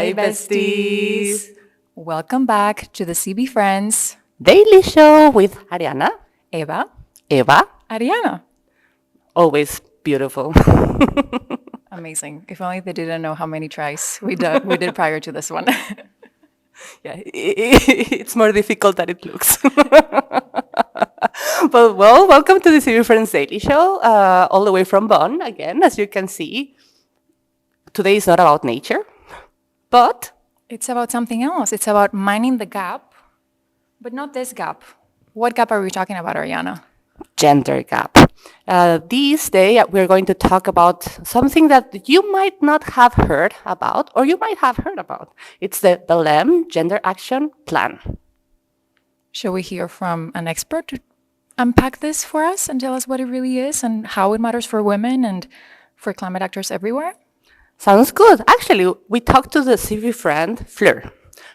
Hi, besties. Welcome back to the CB Friends Daily show with Ariana, Eva, Ariana. Always beautiful. Amazing. If only they didn't know how many tries we did prior to this one. Yeah, it's more difficult than it looks. But welcome to the CB Friends Daily show, all the way from Bonn, again, as you can see. Today is not about nature, but it's about something else. It's about minding the gap, but not this gap. What gap are we talking about, Ariana? Gender gap. This day, we're going to talk about something that you might not have heard about, or you might have heard about. It's the Belém Gender Action Plan. Shall we hear from an expert to unpack this for us and tell us what it really is and how it matters for women and for climate actors everywhere? Sounds good. Actually, we talked to the CV friend, Fleur.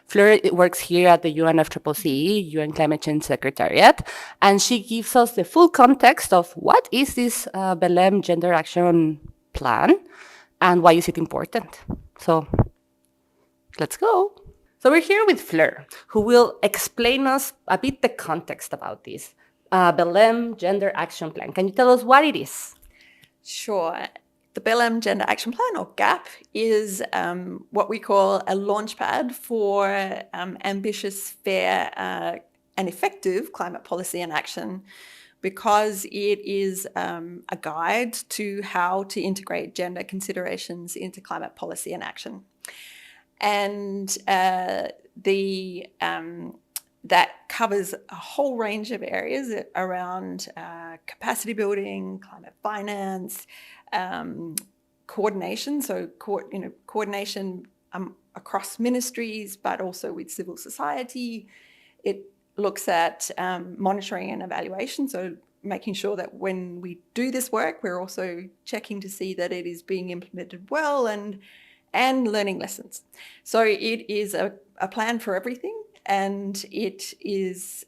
Fleur works here at the UNFCCC, UN Climate Change Secretariat, and she gives us the full context of what is this Belém Gender Action Plan and why is it important. So let's go. So we're here with Fleur, who will explain us a bit the context about this Belém Gender Action Plan. Can you tell us what it is? Sure. The Belém Gender Action Plan, or GAP, is what we call a launchpad for ambitious, fair, and effective climate policy and action, because it is a guide to how to integrate gender considerations into climate policy and action. And that covers a whole range of areas around capacity building, climate finance, coordination, so coordination across ministries, but also with civil society. It looks at monitoring and evaluation, so making sure that when we do this work, we're also checking to see that it is being implemented well and learning lessons. So it is a plan for everything, and it is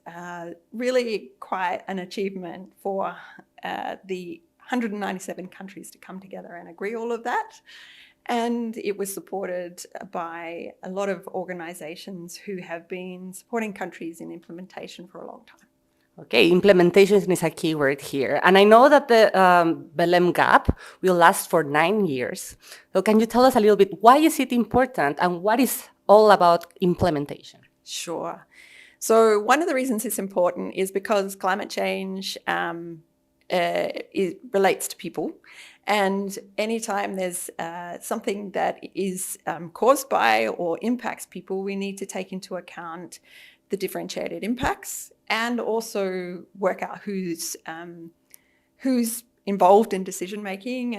really quite an achievement for the 197 countries to come together and agree all of that. And it was supported by a lot of organizations who have been supporting countries in implementation for a long time. Okay, implementation is a key word here. And I know that the Belém Gap will last for 9 years. So can you tell us a little bit, why is it important and what is all about implementation? Sure. So one of the reasons it's important is because climate change relates to people. And anytime there's something that is caused by or impacts people, we need to take into account the differentiated impacts and also work out who's involved in decision making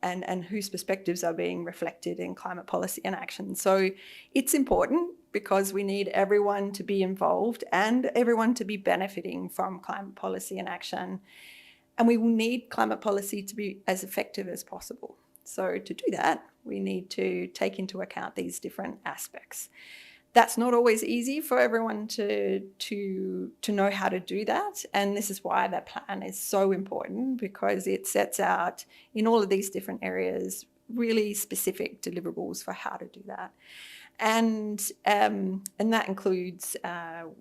and whose perspectives are being reflected in climate policy and action. So it's important because we need everyone to be involved and everyone to be benefiting from climate policy and action. And we will need climate policy to be as effective as possible. So to do that, we need to take into account these different aspects. That's not always easy for everyone to know how to do that. And this is why that plan is so important, because it sets out in all of these different areas really specific deliverables for how to do that. And that includes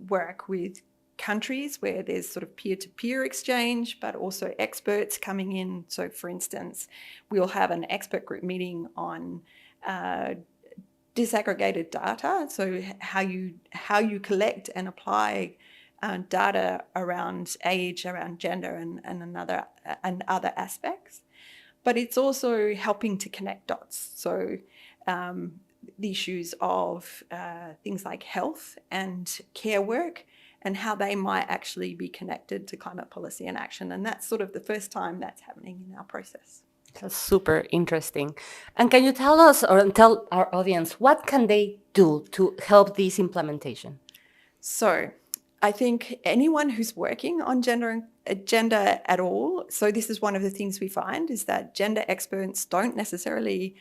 work with countries where there's sort of peer-to-peer exchange, but also experts coming in. So for instance, we'll have an expert group meeting on disaggregated data, so how you collect and apply data around age, around gender, and other aspects. But it's also helping to connect dots. So the issues of things like health and care work and how they might actually be connected to climate policy and action. And that's sort of the first time that's happening in our process. That's super interesting. And can you tell us or tell our audience, what can they do to help this implementation? So I think anyone who's working on gender at all, so this is one of the things we find, is that gender experts don't necessarily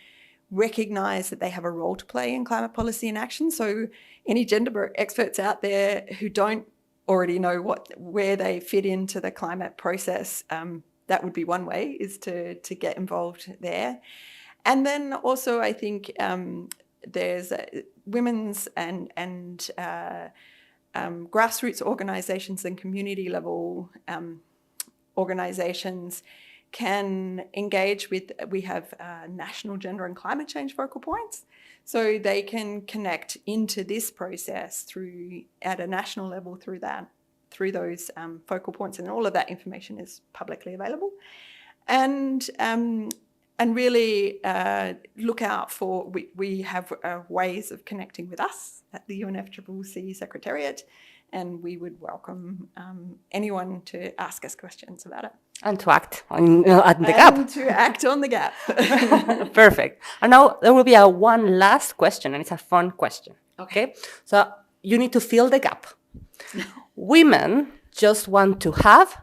recognize that they have a role to play in climate policy and action. So any gender experts out there who don't already know where they fit into the climate process, that would be one way, is to get involved there. And then also I think there's women's and grassroots organisations and community level organisations can engage with. We have national gender and climate change focal points, so they can connect into this process through at a national level through those focal points, and all of that information is publicly available. And really look out for, we have ways of connecting with us at the UNFCCC Secretariat, and we would welcome anyone to ask us questions about it. And to act on at the gap. And to act on the gap. Perfect. And now there will be one last question, and it's a fun question. Okay? So you need to fill the gap. Women just want to have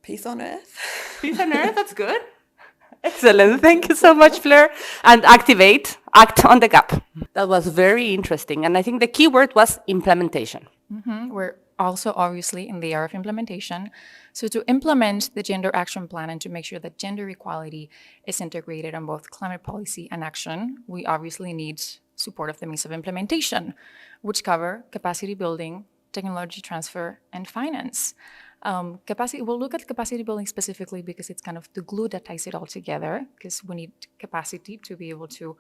peace on earth. Peace on earth, that's good. Excellent. Thank you so much, Fleur. And act on the gap. That was very interesting. And I think the key word was implementation. Mm-hmm. We're also obviously in the era of implementation. So to implement the Gender Action Plan and to make sure that gender equality is integrated on both climate policy and action, we obviously need support of the means of implementation, which cover capacity building, technology transfer, and finance. We'll look at capacity building specifically because it's kind of the glue that ties it all together, because we need capacity to be able to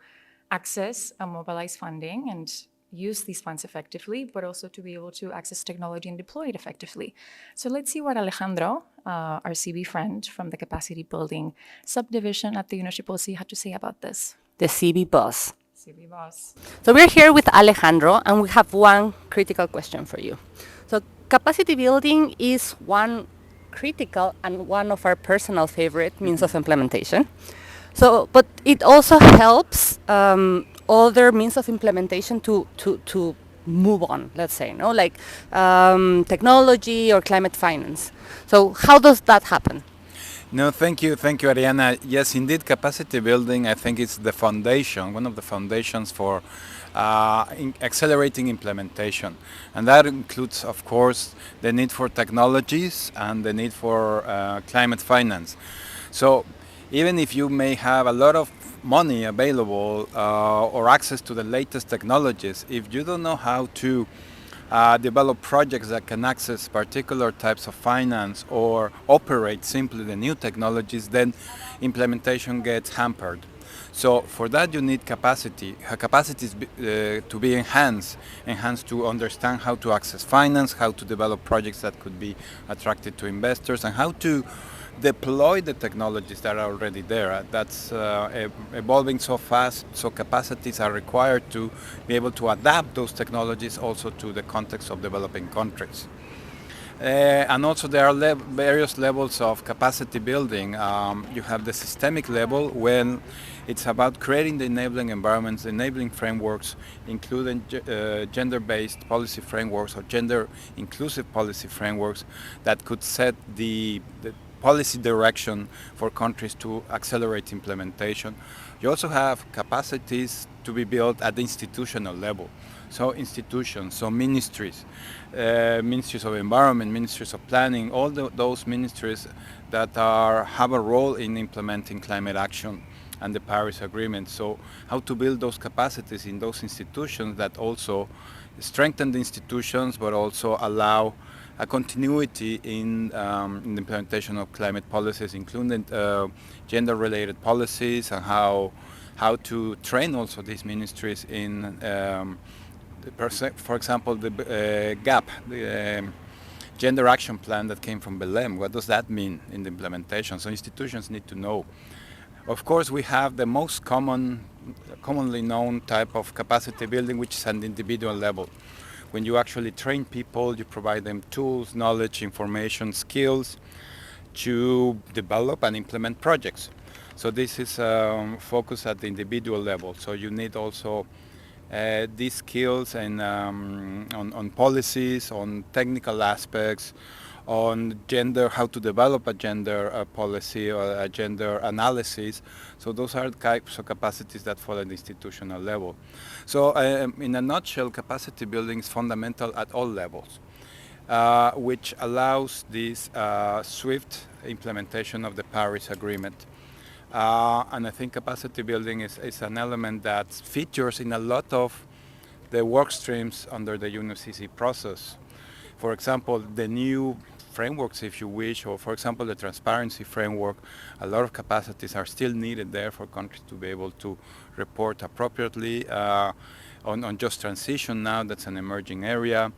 access and mobilize funding and use these funds effectively, but also to be able to access technology and deploy it effectively. So let's see what Alejandro, our CB friend from the capacity building subdivision at the UNFCCC, had to say about this. The CB boss. CB boss. So we're here with Alejandro, and we have one critical question for you. So capacity building is one critical and one of our personal favorite means of implementation. So, but it also helps other means of implementation to move on, let's say, no, like technology or climate finance. So how does that happen? No, thank you, Ariana. Yes, indeed, capacity building, I think it's the foundation, one of the foundations for accelerating implementation. And that includes, of course, the need for technologies and the need for climate finance. So even if you may have a lot of money available or access to the latest technologies, if you don't know how to develop projects that can access particular types of finance or operate simply the new technologies, then implementation gets hampered. So for that you need capacities to be enhanced to understand how to access finance, how to develop projects that could be attractive to investors, and how to deploy the technologies that are already there. That's evolving so fast, so capacities are required to be able to adapt those technologies also to the context of developing countries. And also there are various levels of capacity building. You have the systemic level when it's about creating the enabling environments, enabling frameworks, including gender-based policy frameworks or gender-inclusive policy frameworks that could set the policy direction for countries to accelerate implementation. You also have capacities to be built at the institutional level. So institutions, so ministries, ministries of environment, ministries of planning, all those ministries that have a role in implementing climate action and the Paris Agreement. So how to build those capacities in those institutions that also strengthen the institutions but also allow a continuity in the implementation of climate policies, including gender-related policies, and how to train also these ministries in, for example, the GAP, the Gender Action Plan that came from Belém. What does that mean in the implementation? So institutions need to know. Of course, we have the most commonly known type of capacity building, which is at the individual level. When you actually train people, you provide them tools, knowledge, information, skills to develop and implement projects. So this is focused at the individual level. So you need also these skills and on policies, on technical aspects, on gender, how to develop a gender policy or a gender analysis. So those are the types of capacities that fall at the institutional level. So in a nutshell, capacity building is fundamental at all levels, which allows this swift implementation of the Paris Agreement. And I think capacity building is an element that features in a lot of the work streams under the UNFCCC process. For example, the new frameworks, if you wish, or for example, the transparency framework, a lot of capacities are still needed there for countries to be able to report appropriately on just transition now. That's an emerging area.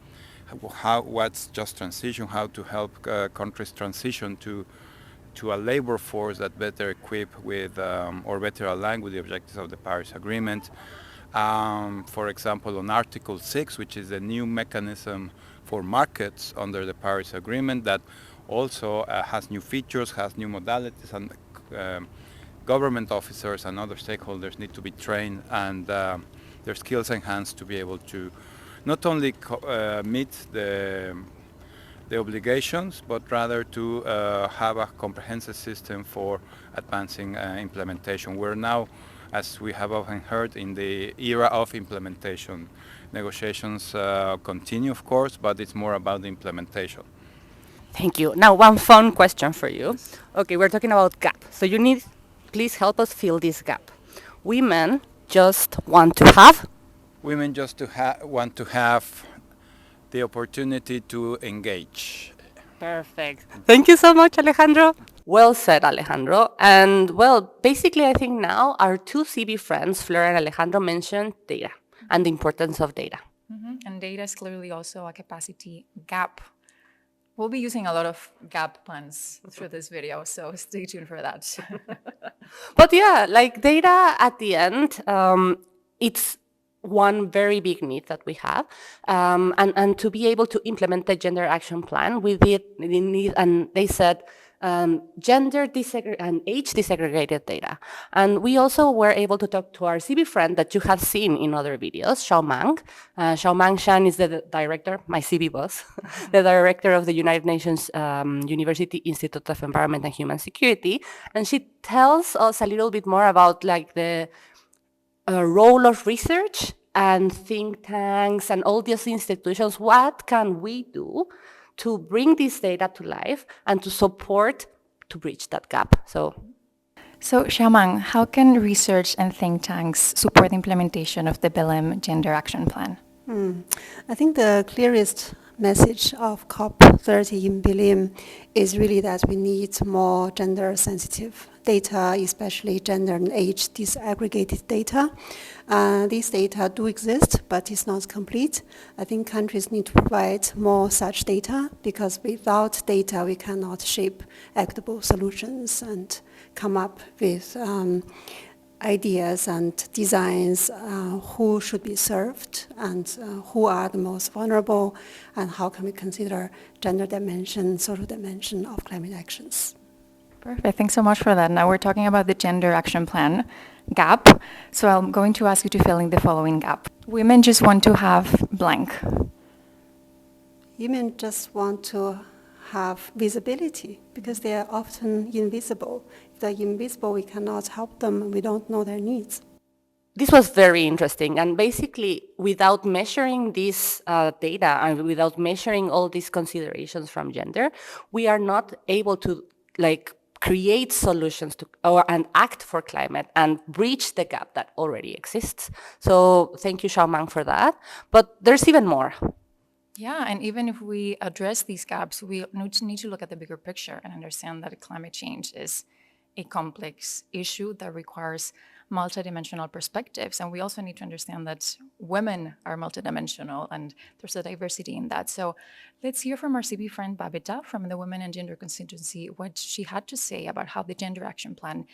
What's just transition, how to help countries transition to a labor force that better equipped with or better aligned with the objectives of the Paris Agreement. For example, on Article 6, which is a new mechanism for markets under the Paris Agreement that also has new features, has new modalities, and government officers and other stakeholders need to be trained and their skills enhanced to be able to not only meet the obligations, but rather to have a comprehensive system for advancing implementation. We're now, as we have often heard, in the era of implementation. Negotiations continue, of course, but it's more about the implementation. Thank you. Now, one fun question for you. Okay, we're talking about gap. So you need, please help us fill this gap. Women just want to have? Women just want to have the opportunity to engage. Perfect. Thank you so much, Alejandro. Well said, Alejandro. And well, basically, I think now our two CB friends, Fleur and Alejandro, mentioned data and the importance of data. And data is clearly also a capacity gap. We'll be using a lot of gap plans through this video, so stay tuned for that. But yeah, like data at the end, it's one very big need that we have. And to be able to implement the Gender Action Plan, we need, and they said, gender and age desegregated data. And we also were able to talk to our CB friend that you have seen in other videos, Xiaomang. Xiaomang Shan is the director, my CB boss, the director of the United Nations University Institute of Environment and Human Security. And she tells us a little bit more about like the role of research and think tanks and all these institutions. What can we do to bring this data to life and to support to bridge that gap? So Xiaomang, how can research and think tanks support the implementation of the Belém Gender Action Plan? I think the clearest message of COP30 in Belém is really that we need more gender-sensitive data, especially gender and age disaggregated data. These data do exist, but it's not complete. I think countries need to provide more such data because without data, we cannot shape equitable solutions and come up with ideas and designs, who should be served and who are the most vulnerable, and how can we consider gender dimension, social dimension of climate actions. Perfect. Thanks so much for that. Now we're talking about the Gender Action Plan gap. So I'm going to ask you to fill in the following gap. Women just want to have blank. Women just want to have visibility because they are often invisible. If they're invisible, we cannot help them. We don't know their needs. this was very interesting. And basically, without measuring this data and without measuring all these considerations from gender, we are not able to create solutions to and act for climate and breach the gap that already exists. So thank you, Xiaomang, for that. But there's even more. Yeah, and even if we address these gaps, we need to look at the bigger picture and understand that climate change is a complex issue that requires multidimensional perspectives. And we also need to understand that women are multidimensional and there's a diversity in that. So let's hear from our CB friend Babita from the Women and Gender constituency, what she had to say about how the Gender Action Plan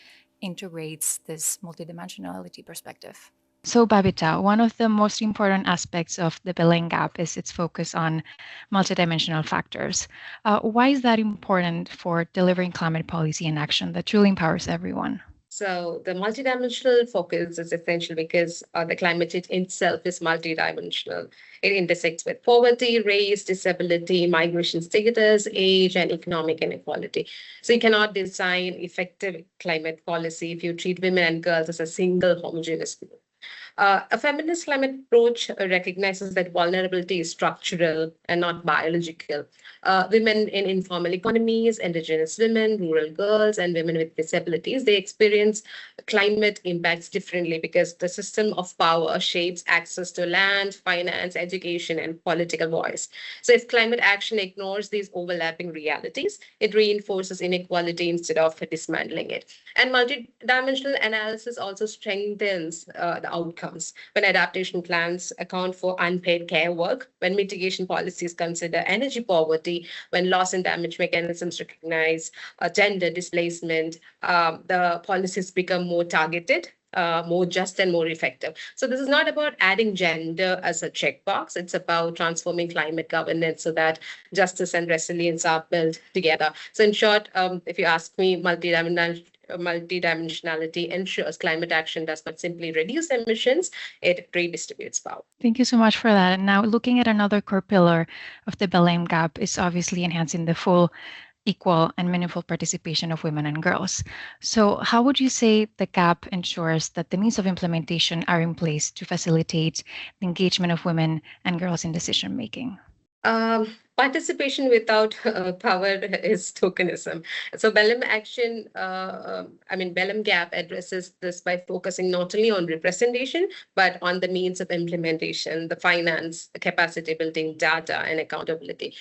integrates this multidimensionality perspective. So Babita, one of the most important aspects of the Belém Gap is its focus on multidimensional factors. Why is that important for delivering climate policy and action that truly empowers everyone? So the multidimensional focus is essential because the climate change itself is multidimensional. It intersects with poverty, race, disability, migration status, age, and economic inequality. So you cannot design effective climate policy if you treat women and girls as a single homogeneous group. A feminist climate approach recognizes that vulnerability is structural and not biological. Women in informal economies, indigenous women, rural girls, and women with disabilities, they experience climate impacts differently because the system of power shapes access to land, finance, education, and political voice. So if climate action ignores these overlapping realities, it reinforces inequality instead of dismantling it. And multidimensional analysis also strengthens the outcomes. When adaptation plans account for unpaid care work, when mitigation policies consider energy poverty, when loss and damage mechanisms recognize gender displacement, the policies become more targeted, more just and more effective. So this is not about adding gender as a checkbox. It's about transforming climate governance so that justice and resilience are built together. So in short, if you ask me, multidimensionality ensures climate action does not simply reduce emissions, it redistributes power. Thank you so much for that. And now looking at another core pillar of the Belém Gap is obviously enhancing the full, equal, and meaningful participation of women and girls. So how would you say the GAP ensures that the means of implementation are in place to facilitate the engagement of women and girls in decision making? Participation without power is tokenism. So Belém Belém Gap addresses this by focusing not only on representation, but on the means of implementation, the finance, the capacity building, data, and accountability.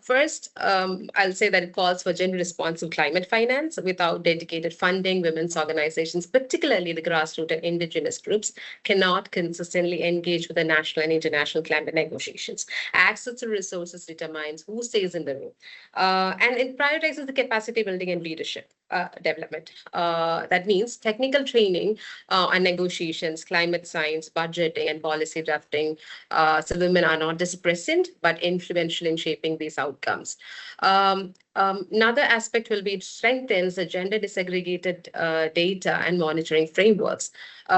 First, I'll say that it calls for gender responsive climate finance. Without dedicated funding, women's organizations, particularly the grassroots and indigenous groups, cannot consistently engage with the national and international climate negotiations. Access to resources determines who stays in the room. And it prioritizes the capacity building and leadership development. That means technical training and negotiations, climate science, budgeting, and policy drafting. So women are not just present, but influential in shaping these outcomes. Another aspect will be it strengthens the gender disaggregated data and monitoring frameworks.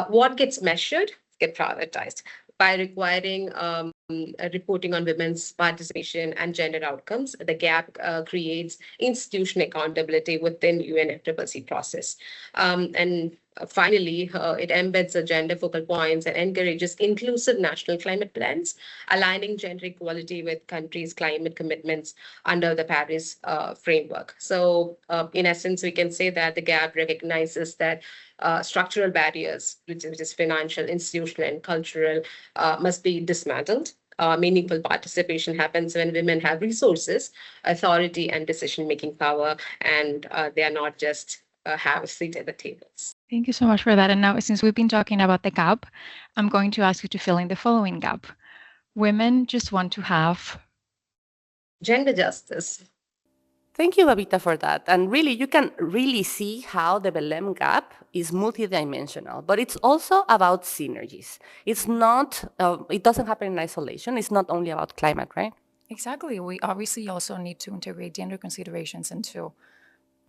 What gets measured get prioritized by requiring reporting on women's participation and gender outcomes. The GAP creates institutional accountability within UNFCCC process. And finally, it embeds the gender focal points and encourages inclusive national climate plans, aligning gender equality with countries' climate commitments under the Paris framework. So in essence, we can say that the GAP recognizes that structural barriers, which is financial, institutional, and cultural, must be dismantled. Meaningful participation happens when women have resources, authority, and decision-making power, and they are not just have a seat at the tables. Thank you so much for that. And now, since we've been talking about the gap, I'm going to ask you to fill in the following gap. Women just want to have gender justice. Thank you, Babita, for that. And really, you can really see how the Belém Gap is multidimensional, but it's also about synergies. It's not, it doesn't happen in isolation. It's not only about climate, right? Exactly. We obviously also need to integrate gender considerations into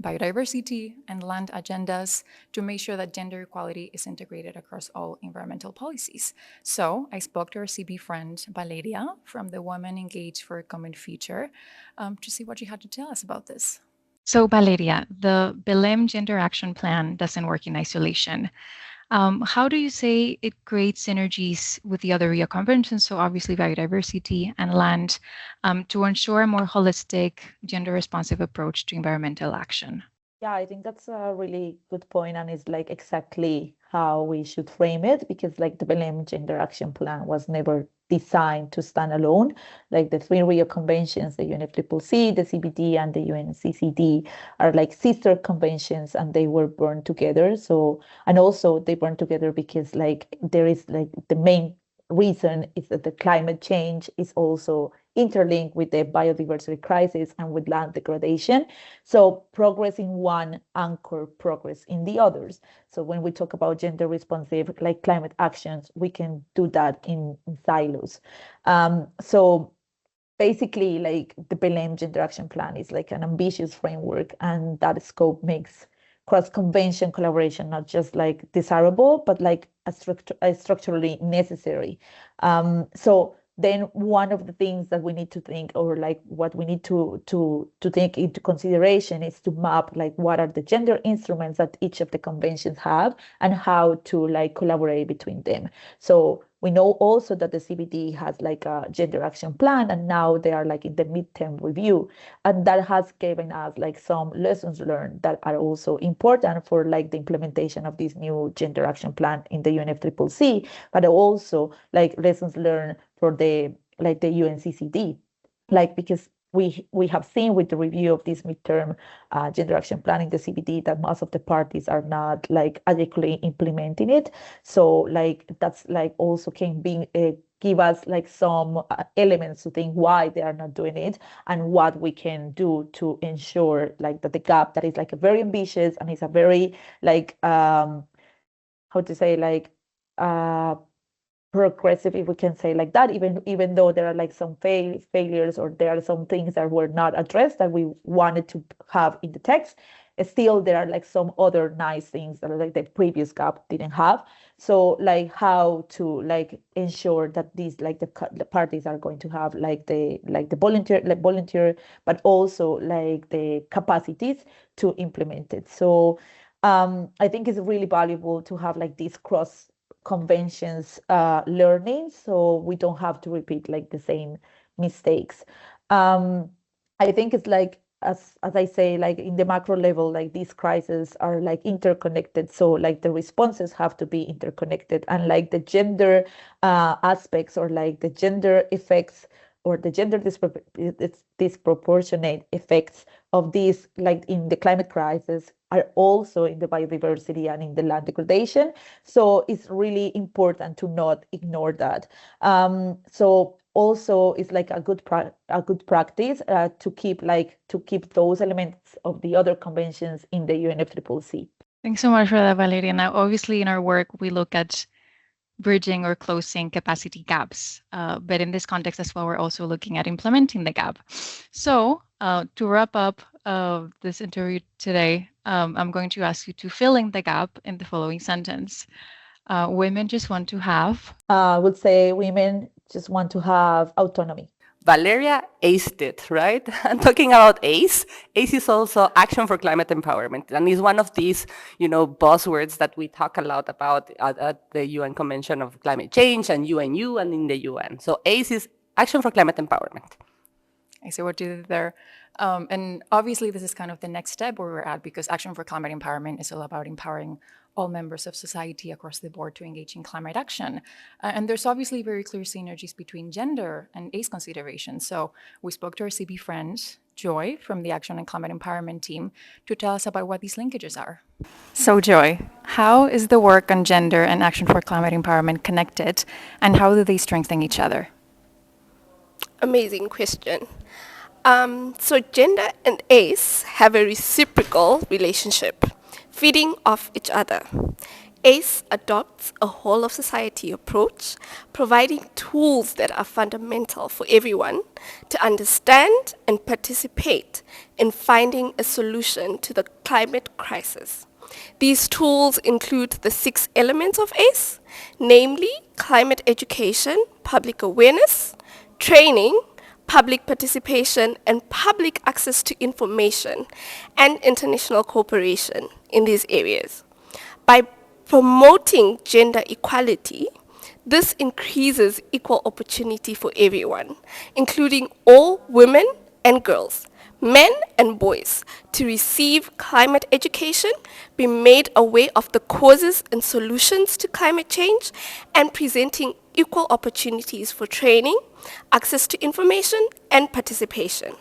biodiversity and land agendas to make sure that gender equality is integrated across all environmental policies. So I spoke to our CB friend, Valeria, from the Women Engaged for a Common Future, to see what she had to tell us about this. So Valeria, the Belém Gender Action Plan doesn't work in isolation. How do you say it creates synergies with the other Rio conventions, so obviously biodiversity and land, to ensure a more holistic, gender-responsive approach to environmental action? Yeah, I think that's a really good point, and it's like exactly how we should frame it, because like the Belém Gender Action Plan was never designed to stand alone. Like the three Rio conventions, the UNFCCC, the CBD, and the UNFCCC are like sister conventions, and they were born together. So, and also they born together because like there is like the main reason is that the climate change is also interlinked with the biodiversity crisis and with land degradation. So progress in one anchor progress in the others. So when we talk about gender responsive, like climate actions, we can do that in silos. So basically, like the Belém Gender Action Plan is like an ambitious framework, and that scope makes cross-convention collaboration not just like desirable, but like a structurally necessary. So then one of the things that we need to think, or like what we need to take into consideration, is to map like what are the gender instruments that each of the conventions have and how to like collaborate between them. So we know also that the CBD has like a gender action plan, and now they are like in the midterm review, and that has given us like some lessons learned that are also important for like the implementation of this new gender action plan in the UNFCCC, but also like lessons learned for the UNCCD, like because we have seen with the review of this midterm gender action plan in the CBD that most of the parties are not like adequately implementing it. So like that's like also can be give us like some elements to think why they are not doing it and what we can do to ensure like that the gap that is like a very ambitious and is a very like how to say like progressive, if we can say like that, even though there are like some failures, or there are some things that were not addressed that we wanted to have in the text, still there are like some other nice things that like the previous gap didn't have. So like how to like ensure that these like the parties are going to have like the volunteer, but also like the capacities to implement it. So I think it's really valuable to have like these cross conventions learning, so we don't have to repeat like the same mistakes. I think it's like as I say, like in the macro level, like these crises are like interconnected, so like the responses have to be interconnected, and like the gender aspects, or like the gender effects, or the gender disproportionate effects of these, like in the climate crisis, are also in the biodiversity and in the land degradation. So it's really important to not ignore that. So also it's like a good practice to keep those elements of the other conventions in the UNFCCC. Thanks so much for that, Valeria. Now, obviously, in our work, we look at bridging or closing capacity gaps. But in this context as well, we're also looking at implementing the gap. So to wrap up this interview today, I'm going to ask you to fill in the gap in the following sentence. Women just want to have... I would say women just want to have autonomy. Valeria aced it, right? And talking about ACE is also Action for Climate Empowerment, and is one of these, buzzwords that we talk a lot about at the UN Convention of Climate Change and UNU and in the UN. So ACE is Action for Climate Empowerment. I see what you did there. And obviously, this is kind of the next step where we're at, because Action for Climate Empowerment is all about empowering all members of society across the board to engage in climate action. And there's obviously very clear synergies between gender and ACE considerations. So we spoke to our CB friend, Joy, from the Action and Climate Empowerment team, to tell us about what these linkages are. So Joy, how is the work on gender and Action for Climate Empowerment connected, and how do they strengthen each other? Amazing question. So gender and ACE have a reciprocal relationship, feeding off each other. ACE adopts a whole of society approach, providing tools that are fundamental for everyone to understand and participate in finding a solution to the climate crisis. These tools include the 6 elements of ACE, namely climate education, public awareness, training, public participation, and public access to information, and international cooperation in these areas. By promoting gender equality, this increases equal opportunity for everyone, including all women and girls, men and boys, to receive climate education, be made aware of the causes and solutions to climate change, and presenting equal opportunities for training, access to information, and participation.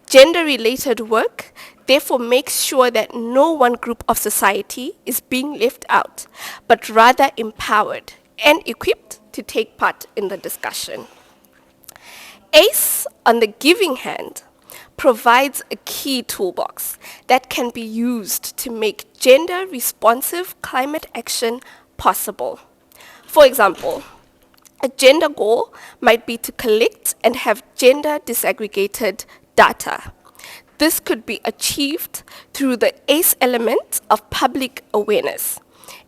Gender-related work therefore makes sure that no one group of society is being left out, but rather empowered and equipped to take part in the discussion. ACE, on the giving hand, provides a key toolbox that can be used to make gender-responsive climate action possible. For example, a gender goal might be to collect and have gender disaggregated data. This could be achieved through the ACE element of public awareness.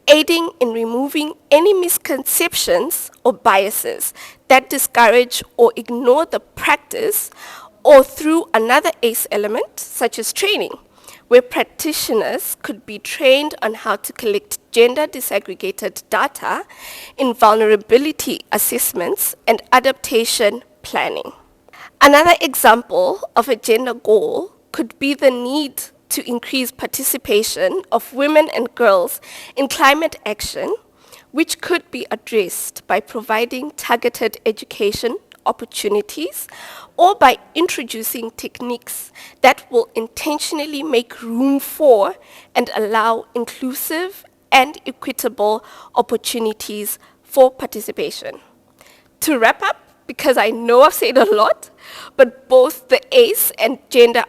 aiding in removing any misconceptions or biases that discourage or ignore the practice, or through another ACE element, such as training, where practitioners could be trained on how to collect gender disaggregated data in vulnerability assessments and adaptation planning. Another example of a gender goal could be the need to increase participation of women and girls in climate action, which could be addressed by providing targeted education opportunities or by introducing techniques that will intentionally make room for and allow inclusive and equitable opportunities for participation. To wrap up, because I know I've said a lot, but both the ACE and gender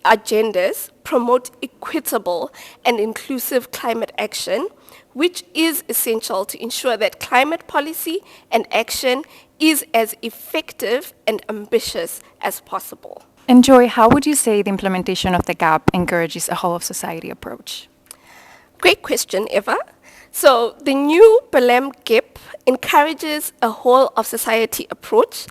agendas promote equitable and inclusive climate action, which is essential to ensure that climate policy and action is as effective and ambitious as possible. And Joy, how would you say the implementation of the GAP encourages a whole-of-society approach? Great question, Eva. So the new Belém GAP encourages a whole-of-society approach,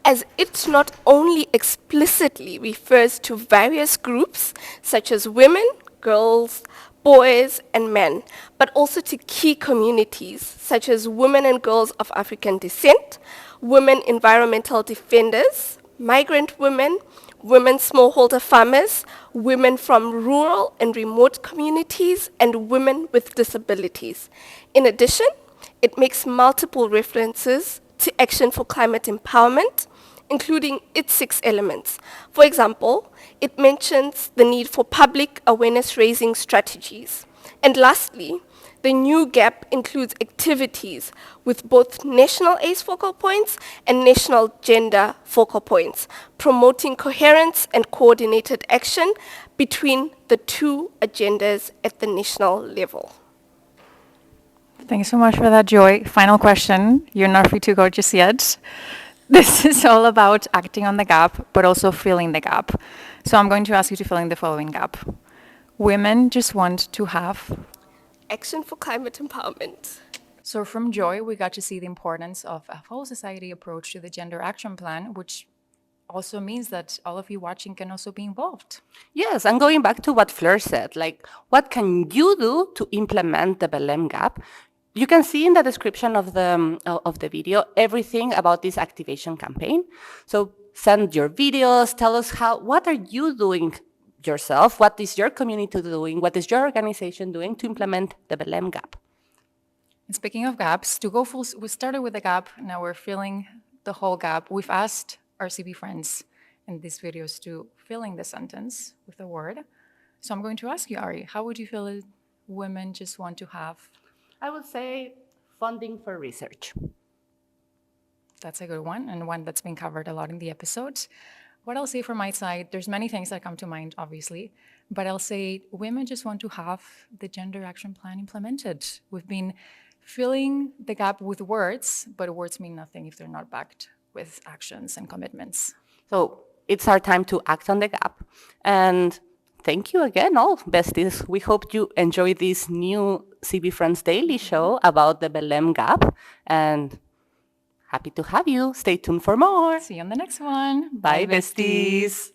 as it not only explicitly refers to various groups such as women, girls, boys, and men, but also to key communities such as women and girls of African descent, women environmental defenders, migrant women, women smallholder farmers, women from rural and remote communities, and women with disabilities. In addition, it makes multiple references to action for climate empowerment, including its 6 elements. For example, it mentions the need for public awareness-raising strategies. And lastly, the new GAP includes activities with both national ACE focal points and national gender focal points, promoting coherence and coordinated action between the 2 agendas at the national level. Thanks so much for that, Joy. Final question. You're not free to go just yet. This is all about acting on the gap, but also filling the gap. So I'm going to ask you to fill in the following gap. Women just want to have action for climate empowerment. So from Joy, we got to see the importance of a whole society approach to the Gender Action Plan, which also means that all of you watching can also be involved. Yes, and going back to what Fleur said, like, what can you do to implement the Belém GAP? You can see in the description of the video everything about this activation campaign. So send your videos, tell us what are you doing yourself, what is your community doing, what is your organization doing to implement the Belém GAP. And speaking of gaps, to go full, we started with a gap, now we're filling the whole gap. We've asked our CB friends in these videos to fill in the sentence with a word. So I'm going to ask you, Ari, how would you feel it, women just want to have? I would say funding for research. That's a good one, and one that's been covered a lot in the episode. What I'll say from my side, there's many things that come to mind, obviously, but I'll say women just want to have the Gender Action Plan implemented. We've been filling the gap with words, but words mean nothing if they're not backed with actions and commitments. So it's our time to act on the gap. And thank you again, all besties. We hope you enjoy this new CB Friends Daily show about the Belém GAP. And happy to have you. Stay tuned for more. See you on the next one. Bye besties.